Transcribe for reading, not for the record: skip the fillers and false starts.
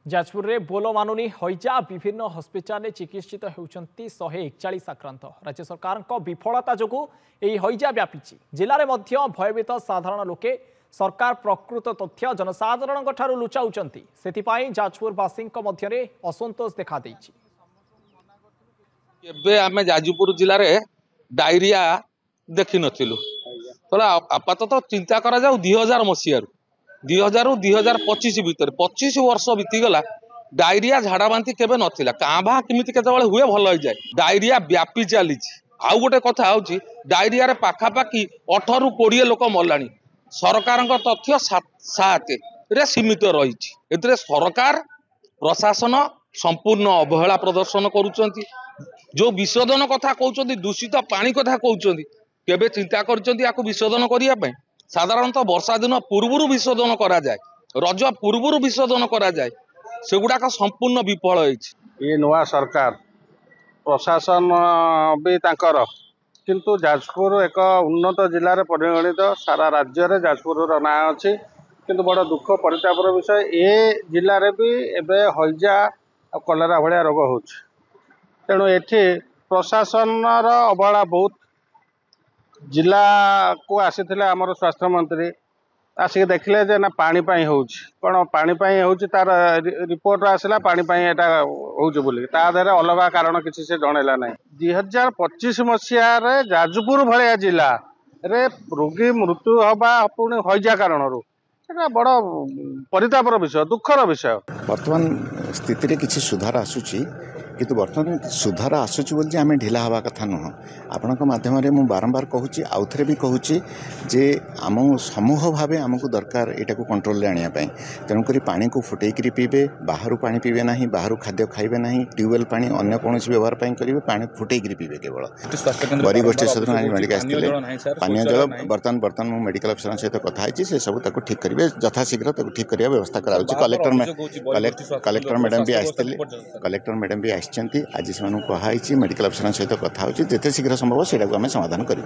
जाजपुर में बोलो मानुनी हईजा विभिन्न हस्पिटाल चिकित्सित होती 141 आक्रांत। राज्य सरकार विफलता जो हईजा व्यापी जिले में भयभीत साधारण लोके सरकार प्रकृत तथ्य जनसाधारण लुचाऊंट से जाजपुरवासी असंतोष देखा आम जाजपुर जिले में डायरिया देखी नथिलु आपातत चिंता करा 2000 मसीह 2000 रु 2025 भितर 25 वर्ष बीतीगला डायरिया झाड़ा बांती केबे नथिला काभा किमिति केतेबेले हुए भल हो जाए डायरिया व्यापी चली आउ गोटे कथा होची डायरिया रे पाखापाखी 18 रु 20 लोक मरलानी सरकार तथ्य 7 रे सीमित रही एतरे सरकार प्रशासन संपूर्ण अवहेला प्रदर्शन करुचंती जो विशोधन कथा कहउचंती दूषित पानी कथा कहउचंती केबे चिंता करचंती याकू विशोधन करिया पय साधारणतः वर्षा दिन पूर्व विशोधन करा जाए रज पूर्व विशोधन करा जाए सेगुड़ाक संपूर्ण विफल ये नुआ सरकार प्रशासन भी तांकर किंतु जाजपुर एक उन्नत जिले में परिगणित सारा राज्य में जाजपुर ना अच्छी किंतु बड़ दुख परितापर विषय ए जिले में भी एबे हईजा कलेरा भाया रोग हो तेणु एठी प्रशासन अवहेला बहुत जिला को आसी आमर स्वास्थ्य मंत्री आसिक देखले जे ना पानी पाई होउछ कोन पानी पाई होउछ तार रिपोर्ट आसला पानी पाई एटा होउछ बोली ता देरे अलगा कारण किछि से जणैला नै 2025 मसिया रे जाजपुर भलिया जिला रे रोगी मृत्यु हबा पुणी हईजा कारणरू एटा बड़ परितापर विषय दुखर विषय वर्तमान स्थिति रे किछि सुधार आसुची किंतु बर्तमान सुधार आसूची बोल आम ढिला हवा कथा नुह आपण माध्यम मु बारंबार कहूँ आउ थे भी कहूँ जे आम समूह भाव आमको दरकार यहाँ को कंट्रोल आने तेणुक पानी को फुटेक पीबे बाहर पानी पीबे ना बाहर खाद्य खाइबे ना ट्यूबवेल पानी अन्य कौन व्यवहार करेंगे पानी फुटेक पीबे केवल बरी गोष्ठी सदन मेडिकल आसते पानीय जल बर्तमान मुझे मेडिकल अफिसर सहित कथी से सब ठीक करेंगे यथाशीघ्र ठीक करने व्यवस्था कलेक्टर कलेक्टर मैडम भी आसते कलेक्टर मैडम भी आज से कहुई मेडिकल अफिसर सहित कथा होती जिते शीघ्र संभव से समाधान करें।